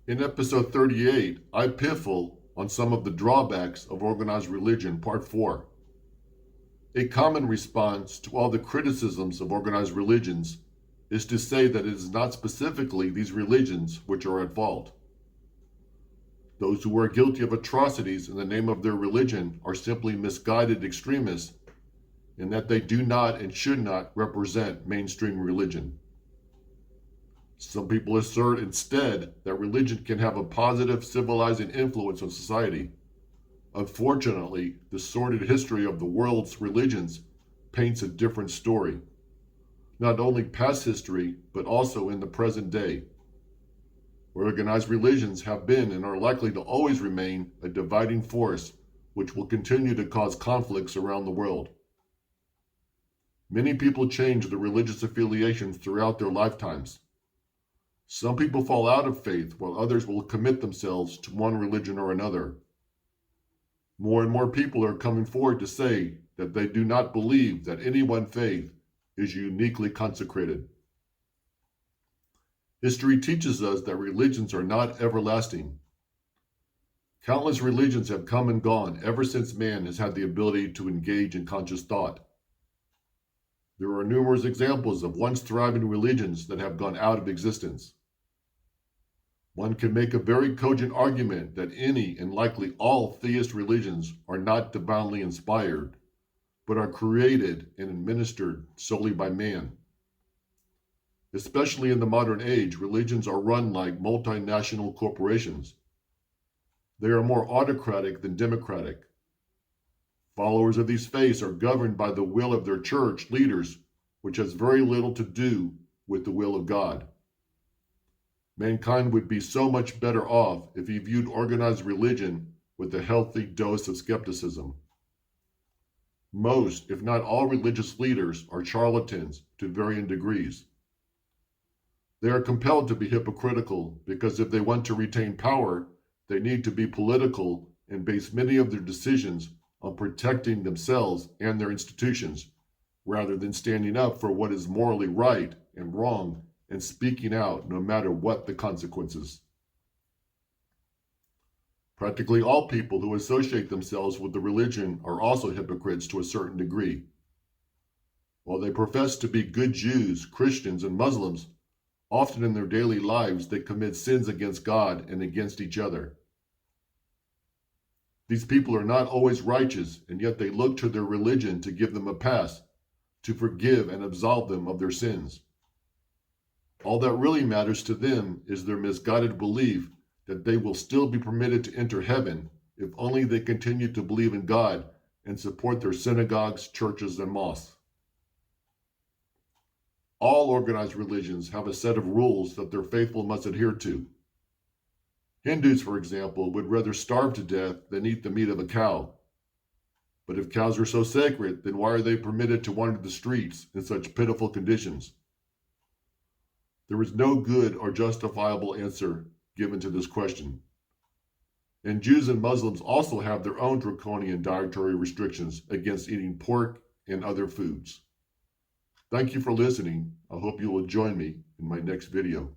In episode 38, iPiffle on some of the drawbacks of organized religion, part 4. A common response to all the criticisms of organized religions is to say that it is not specifically these religions which are at fault. Those who are guilty of atrocities in the name of their religion are simply misguided extremists in that they do not and should not represent mainstream religion. Some people assert instead that religion can have a positive civilizing influence on society. Unfortunately, the sordid history of the world's religions paints a different story, not only past history, but also in the present day. Organized religions have been and are likely to always remain a dividing force which will continue to cause conflicts around the world. Many people change their religious affiliations throughout their lifetimes. Some people fall out of faith while others will commit themselves to one religion or another. More and more people are coming forward to say that they do not believe that any one faith is uniquely consecrated. History teaches us that religions are not everlasting. Countless religions have come and gone ever since man has had the ability to engage in conscious thought. There are numerous examples of once thriving religions that have gone out of existence. One can make a very cogent argument that any and likely all theist religions are not divinely inspired, but are created and administered solely by man. Especially in the modern age, religions are run like multinational corporations. They are more autocratic than democratic. Followers of these faiths are governed by the will of their church leaders, which has very little to do with the will of God. Mankind would be so much better off if he viewed organized religion with a healthy dose of skepticism. Most, if not all, religious leaders are charlatans to varying degrees. They are compelled to be hypocritical because if they want to retain power, they need to be political and base many of their decisions on protecting themselves and their institutions, rather than standing up for what is morally right and wrong and speaking out no matter what the consequences. Practically all people who associate themselves with the religion are also hypocrites to a certain degree. While they profess to be good Jews, Christians, and Muslims, often in their daily lives they commit sins against God and against each other. These people are not always righteous, and yet they look to their religion to give them a pass, to forgive and absolve them of their sins. All that really matters to them is their misguided belief that they will still be permitted to enter heaven if only they continue to believe in God and support their synagogues, churches, and mosques. All organized religions have a set of rules that their faithful must adhere to. Hindus, for example, would rather starve to death than eat the meat of a cow. But if cows are so sacred, then why are they permitted to wander the streets in such pitiful conditions? There is no good or justifiable answer given to this question. And Jews and Muslims also have their own draconian dietary restrictions against eating pork and other foods. Thank you for listening. I hope you will join me in my next video.